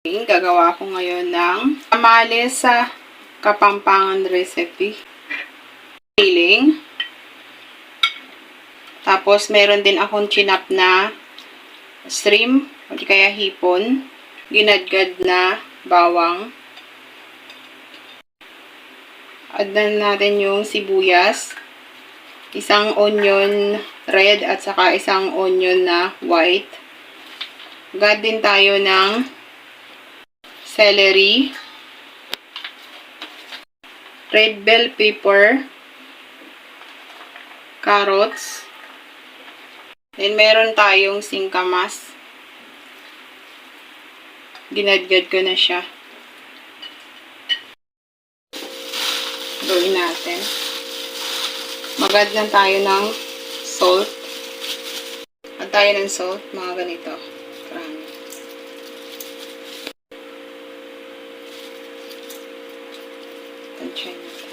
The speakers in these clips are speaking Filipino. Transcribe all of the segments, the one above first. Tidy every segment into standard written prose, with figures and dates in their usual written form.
Gagawa ko ngayon ng tamales sa Kapampangan recipe. Feeling. Tapos, meron din akong chinap na shrimp, o di kaya hipon, ginadgad na bawang. Add na natin yung sibuyas, isang onion red at saka isang onion na white. Add din tayo ng celery, red bell pepper, carrots, then meron tayong singkamas. Ginadgad ko na siya. Gawin natin. Mag-add lang tayo ng salt. Add tayo ng salt, mga ganito. Karami. Tansya natin.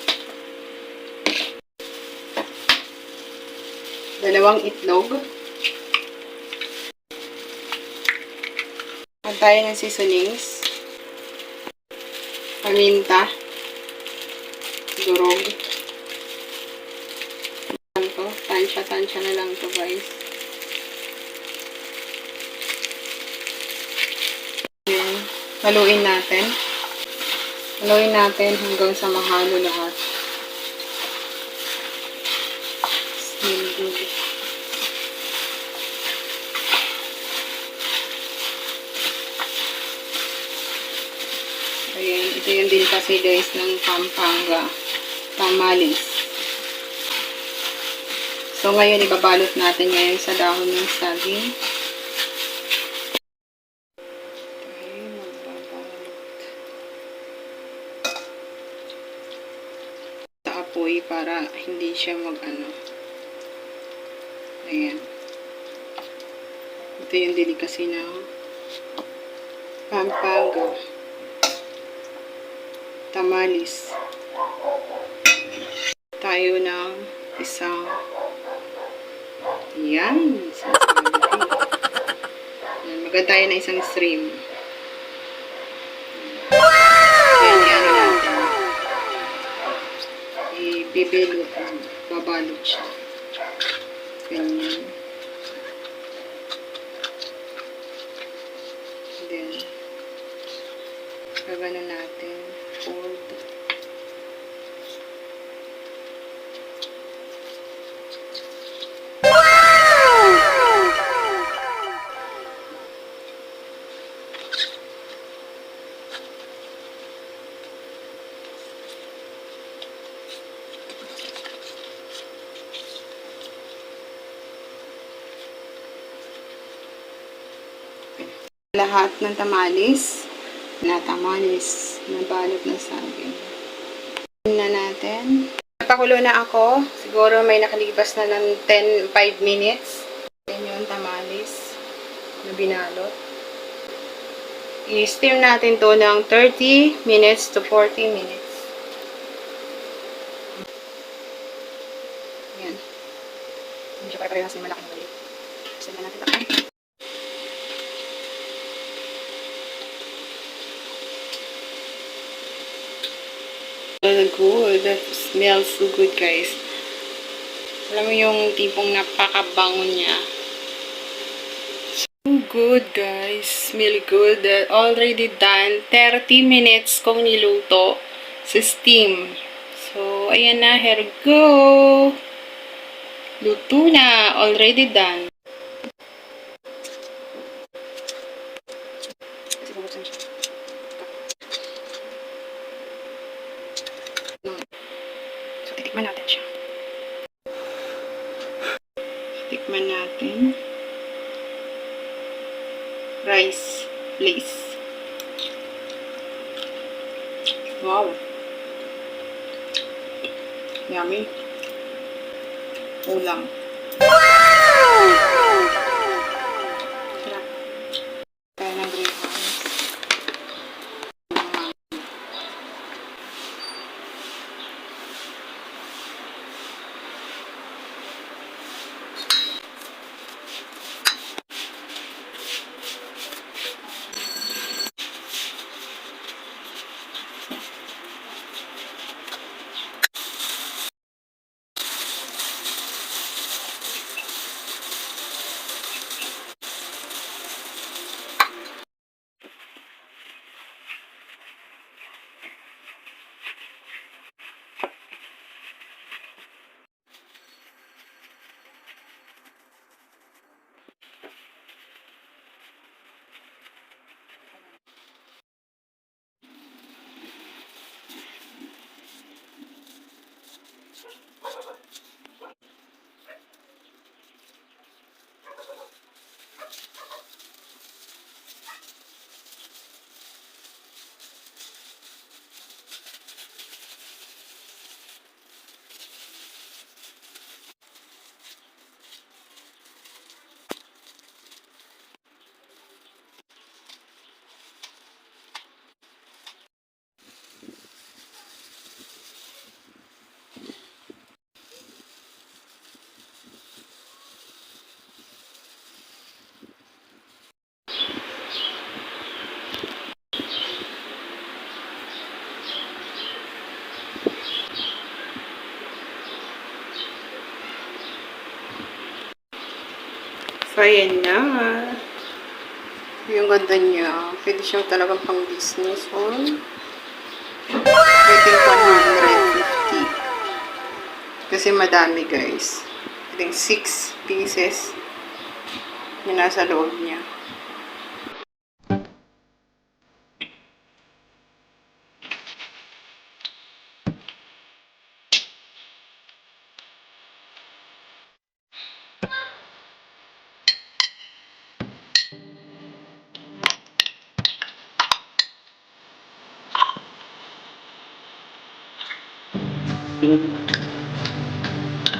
Dalawang itlog. Add tayo ng seasonings. Paminta. Durog. Tansya na lang to, guys. Yan. Haluin natin. Haluin natin hanggang sa mahalo lahat. Smell good. Ayan. Ito yun din kasi, guys, ng Pampanga tamales. So, ngayon, ibabalot natin ngayon sa dahon ng saging. Okay, magbabalot. Sa apoy para hindi siya mag-ano. Ayan. Ito yung delicacy ng Pampanga tamales. Tayo ng isang yan. Maganda tayo na isang shrimp. Yan, yan natin. Ibibelot. Babalot siya. Ganyan. Then, gagana natin. Fold. Lahat ng tamales na balot ng saging. Na natin. Napakulo na ako. Siguro may nakalipas na ng 5 minutes. Yan yung tamales na binalot. I-steam natin to ng 30 minutes to 40 minutes. Yan. Hindi siya pare-parehas yung malaking balik. Steam na natin ito. Good. That smells so good, guys. Alam mo yung tipong napakabango niya. So good, guys. Smell good. Already done. 30 minutes kong niluto sa steam. So, ayan na. Here we go. Luto na. Already done. Tikman natin siya. Tikman natin. Rice, please. Wow. Yummy. Ulam. Wow! Sarap. Kaya ng grahams. So, ayan na. Yung ganda niya. Pwede siyang talagang pang business hall. I think 150. Kasi madami, guys. I think 6 pieces yung nasa loob niya.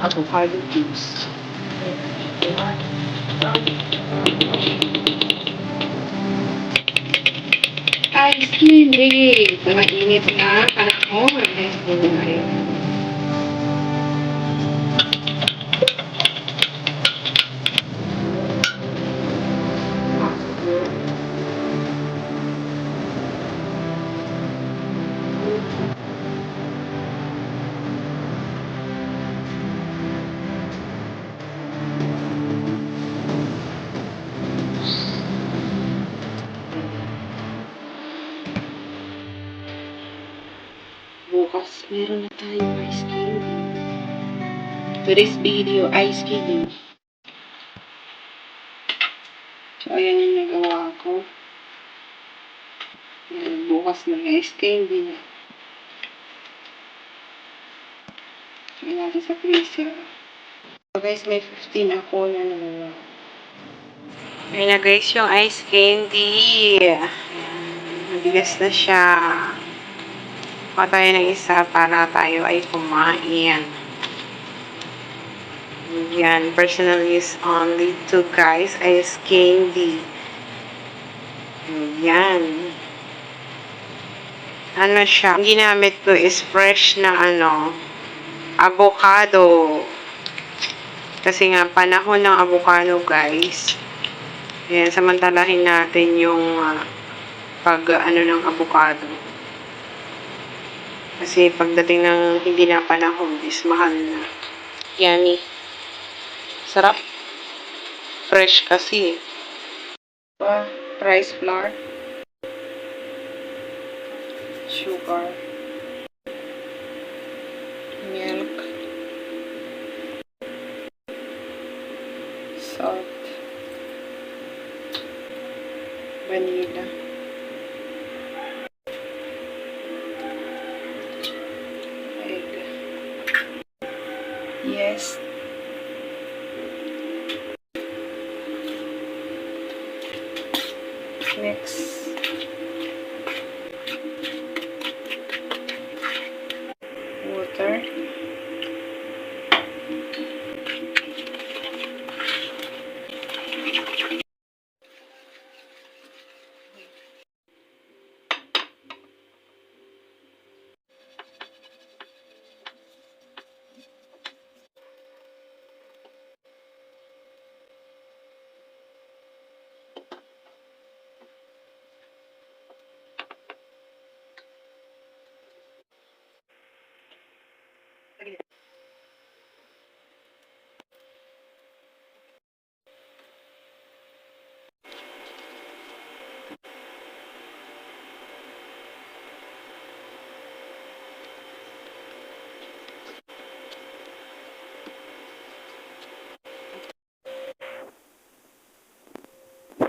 Avocado juice. Ice cream day! Sa mainit na panahon. Ice cream day. Bukas, meron na tayong ice cream. Today's video, ice cream. So, ayan yung nagawa ko. Ayan, bukas ng ice cream din. So, ayan natin sa freezer. So, guys, may 15 ako na nagawa. Ayan na, guys, yung ice candy. Ayan, mabigas na siya. Kuha tayo ng isa para tayo ay kumain. Yan, personal use only to, guys, ice candy. Yan. Ano siya, ang ginamit ko is fresh na avocado. Kasi nga, panahon ng avocado, guys. Yan, samantalahin natin yung ng avocado. Kasi pagdating ng hindi na panahon is mahal na. Yummy. Sarap. Fresh kasi. Rice flour. Sugar. Milk. Salt. Vanilla. Egg. Yes. Mix. Water.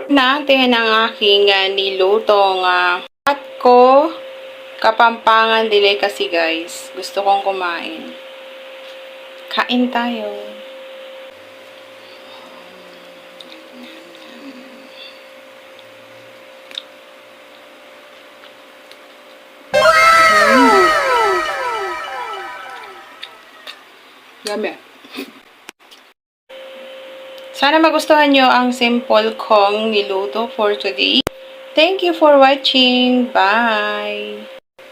Natin ang aking nilutong at ko Kapampangan delicacy, guys. Gusto kong kumain. Kain tayo. Yummy. Sana magustuhan nyo ang simple kong niluto for today. Thank you for watching. Bye!